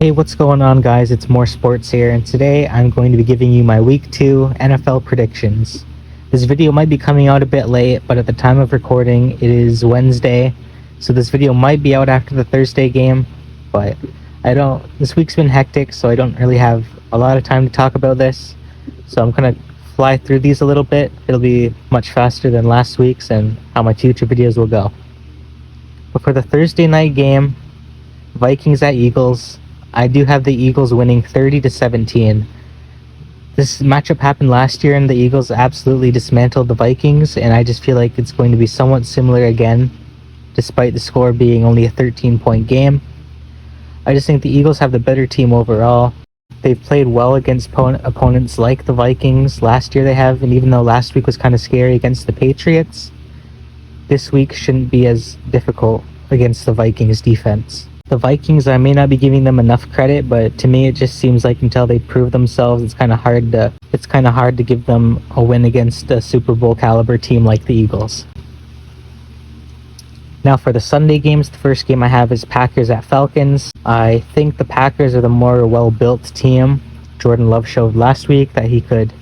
Hey, what's going on, guys? It's More Sports here, and today I'm going to be giving you my Week 2 NFL predictions. This video might be coming out a bit late, but at the time of recording, it is Wednesday, so this video might be out after the Thursday game, but this week's been hectic, so I don't really have a lot of time to talk about this, so I'm gonna fly through these a little bit. It'll be much faster than last week's and how my future videos will go. But for the Thursday night game, Vikings at Eagles, I do have the Eagles winning 30-17. This matchup happened last year and the Eagles absolutely dismantled the Vikings, and I just feel like it's going to be somewhat similar again, despite the score being only a 13-point game. I just think the Eagles have the better team overall. They've played well against opponents like the Vikings. Last year they have, and even though last week was kind of scary against the Patriots, this week shouldn't be as difficult against the Vikings defense. The Vikings, I may not be giving them enough credit, but to me it just seems like until they prove themselves, it's kind of hard to give them a win against a Super Bowl caliber team like the Eagles. Now for the Sunday games, the first game I have is Packers at Falcons. I think the Packers are the more well-built team. Jordan Love showed last week that he could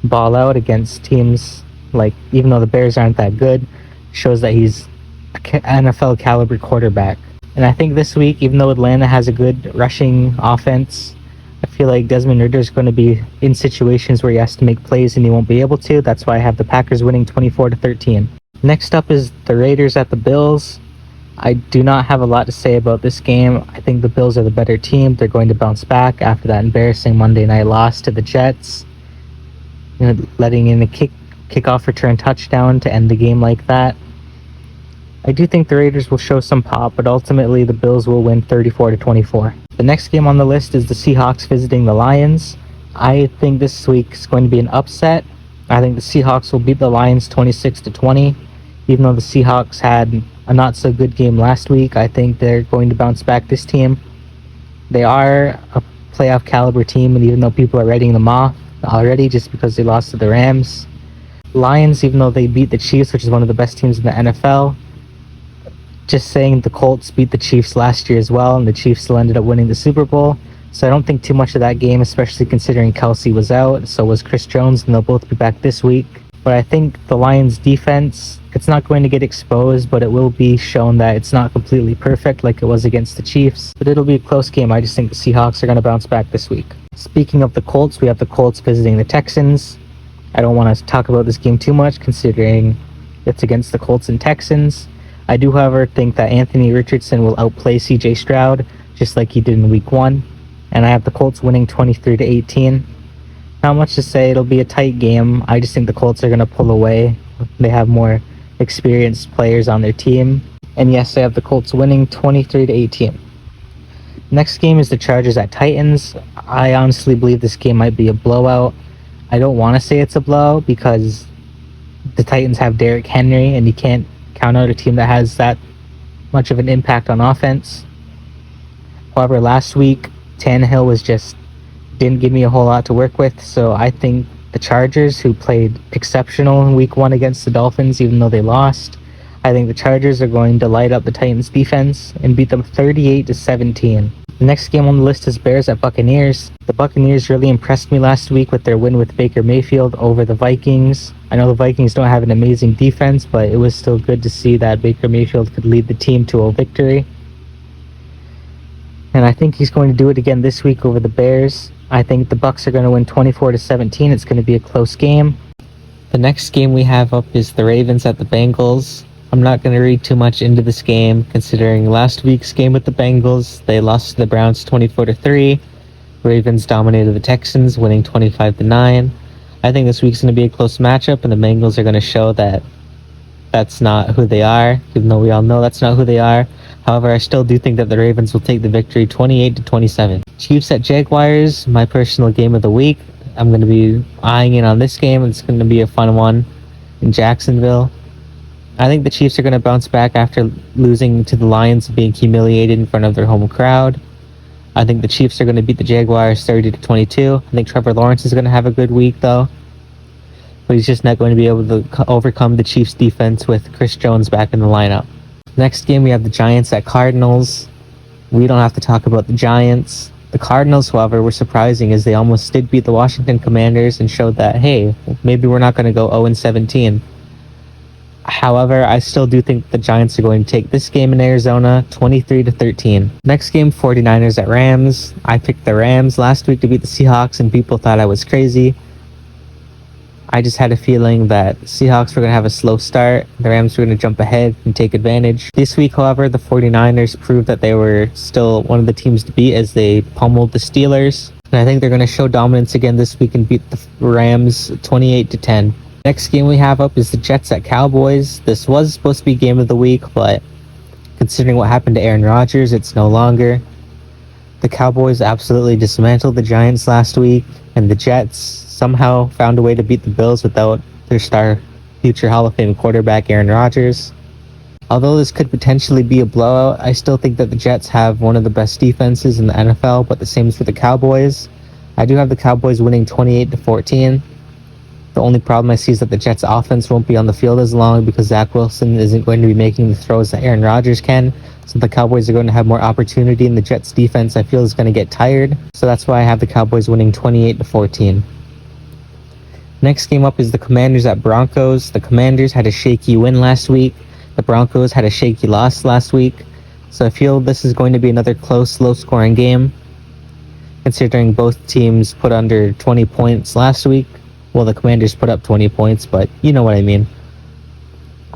ball out against teams like, even though the Bears aren't that good, shows that he's an NFL caliber quarterback. And I think this week, even though Atlanta has a good rushing offense, I feel like Desmond Ridder is going to be in situations where he has to make plays and he won't be able to. That's why I have the Packers winning 24-13. Next up is the Raiders at the Bills. I do not have a lot to say about this game. I think the Bills are the better team. They're going to bounce back after that embarrassing Monday night loss to the Jets. Letting in a kickoff return touchdown to end the game like that. I do think the Raiders will show some pop, but ultimately the Bills will win 34-24. The next game on the list is the Seahawks visiting the Lions. I think this week is going to be an upset. I think the Seahawks will beat the Lions 26-20. Even though the Seahawks had a not so good game last week, I think they're going to bounce back this team. They are a playoff caliber team, and even though people are writing them off already just because they lost to the Rams, Lions, even though they beat the Chiefs, which is one of the best teams in the NFL, just saying the Colts beat the Chiefs last year as well, and the Chiefs still ended up winning the Super Bowl. So I don't think too much of that game, especially considering Kelsey was out, so was Chris Jones, and they'll both be back this week. But I think the Lions defense, it's not going to get exposed, but it will be shown that it's not completely perfect like it was against the Chiefs. But it'll be a close game. I just think the Seahawks are going to bounce back this week. Speaking of the Colts, we have the Colts visiting the Texans. I don't want to talk about this game too much considering it's against the Colts and Texans. I do, however, think that Anthony Richardson will outplay CJ Stroud, just like he did in Week 1. And I have the Colts winning 23-18. Not much to say, it'll be a tight game. I just think the Colts are going to pull away. They have more experienced players on their team. And yes, I have the Colts winning 23-18. Next game is the Chargers at Titans. I honestly believe this game might be a blowout. I don't want to say it's a blowout because the Titans have Derrick Henry, and you can't count out a team that has that much of an impact on offense. However, last week, Tannehill didn't give me a whole lot to work with, so I think the Chargers, who played exceptional in Week 1 against the Dolphins, even though they lost, I think the Chargers are going to light up the Titans' defense and beat them 38-17. The next game on the list is Bears at Buccaneers. The Buccaneers really impressed me last week with their win with Baker Mayfield over the Vikings. I know the Vikings don't have an amazing defense, but it was still good to see that Baker Mayfield could lead the team to a victory. And I think he's going to do it again this week over the Bears. I think the Bucs are going to win 24-17. It's going to be a close game. The next game we have up is the Ravens at the Bengals. I'm not going to read too much into this game, considering last week's game with the Bengals, they lost to the Browns 24-3. Ravens dominated the Texans, winning 25-9. I think this week's going to be a close matchup, and the Bengals are going to show that that's not who they are, even though we all know that's not who they are. However, I still do think that the Ravens will take the victory 28-27. Chiefs at Jaguars, my personal game of the week. I'm going to be eyeing in on this game. It's going to be a fun one in Jacksonville. I think the Chiefs are going to bounce back after losing to the Lions and being humiliated in front of their home crowd. I think the Chiefs are going to beat the Jaguars 30-22. I think Trevor Lawrence is going to have a good week, though. But he's just not going to be able to overcome the Chiefs' defense with Chris Jones back in the lineup. Next game, we have the Giants at Cardinals. We don't have to talk about the Giants. The Cardinals, however, were surprising as they almost did beat the Washington Commanders and showed that, hey, maybe we're not going to go 0-17. However, I still do think the Giants are going to take this game in Arizona 23-13. Next game, 49ers at Rams. I picked the Rams last week to beat the Seahawks and people thought I was crazy. I just had a feeling that the Seahawks were going to have a slow start. The Rams were going to jump ahead and take advantage. This week, however, the 49ers proved that they were still one of the teams to beat as they pummeled the Steelers. And I think they're going to show dominance again this week and beat the Rams 28-10. Next game we have up is the Jets at Cowboys. This was supposed to be game of the week, but considering what happened to Aaron Rodgers, it's no longer. The Cowboys absolutely dismantled the Giants last week, and the Jets somehow found a way to beat the Bills without their star future Hall of Fame quarterback Aaron Rodgers. Although this could potentially be a blowout, I still think that the Jets have one of the best defenses in the NFL, but the same is for the Cowboys. I do have the Cowboys winning 28-14. The only problem I see is that the Jets offense won't be on the field as long because Zach Wilson isn't going to be making the throws that Aaron Rodgers can. So the Cowboys are going to have more opportunity, and the Jets defense I feel is going to get tired. So that's why I have the Cowboys winning 28-14. Next game up is the Commanders at Broncos. The Commanders had a shaky win last week. The Broncos had a shaky loss last week. So I feel this is going to be another close, low-scoring game, considering both teams put under 20 points last week. Well, the Commanders put up 20 points, but you know what I mean.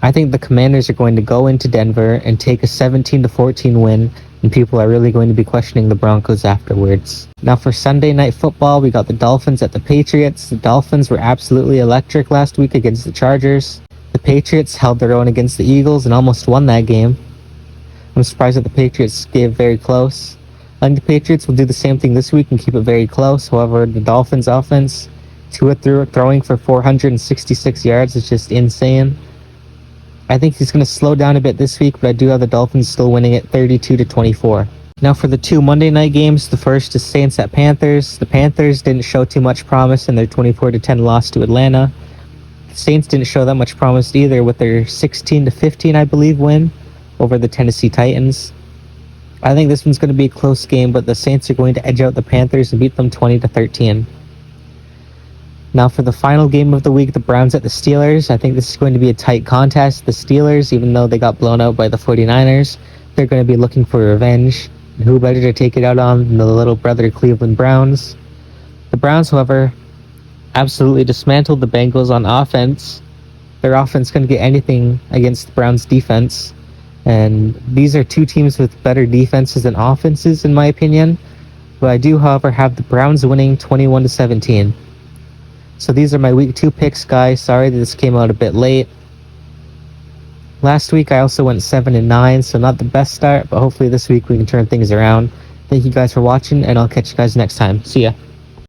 I think the Commanders are going to go into Denver and take a 17-14 win, and people are really going to be questioning the Broncos afterwards. Now for Sunday Night Football, we got the Dolphins at the Patriots. The Dolphins were absolutely electric last week against the Chargers. The Patriots held their own against the Eagles and almost won that game. I'm surprised that the Patriots gave very close. I think the Patriots will do the same thing this week and keep it very close. However, the Dolphins offense, Tua throwing for 466 yards is just insane. I think he's going to slow down a bit this week, but I do have the Dolphins still winning it 32-24. Now for the two Monday night games, the first is Saints at Panthers. The Panthers didn't show too much promise in their 24-10 loss to Atlanta. The Saints didn't show that much promise either with their 16-15, I believe, win over the Tennessee Titans. I think this one's going to be a close game, but the Saints are going to edge out the Panthers and beat them 20-13. Now for the final game of the week, the Browns at the Steelers. I think this is going to be a tight contest. The Steelers, even though they got blown out by the 49ers, they're going to be looking for revenge. And who better to take it out on than the little brother Cleveland Browns? The Browns, however, absolutely dismantled the Bengals on offense. Their offense couldn't get anything against the Browns' defense. And these are two teams with better defenses than offenses, in my opinion. But I do, however, have the Browns winning 21-17. So these are my week 2 picks, guys. Sorry that this came out a bit late. Last week I also went 7-9, so not the best start, but hopefully this week we can turn things around. Thank you guys for watching, and I'll catch you guys next time. See ya.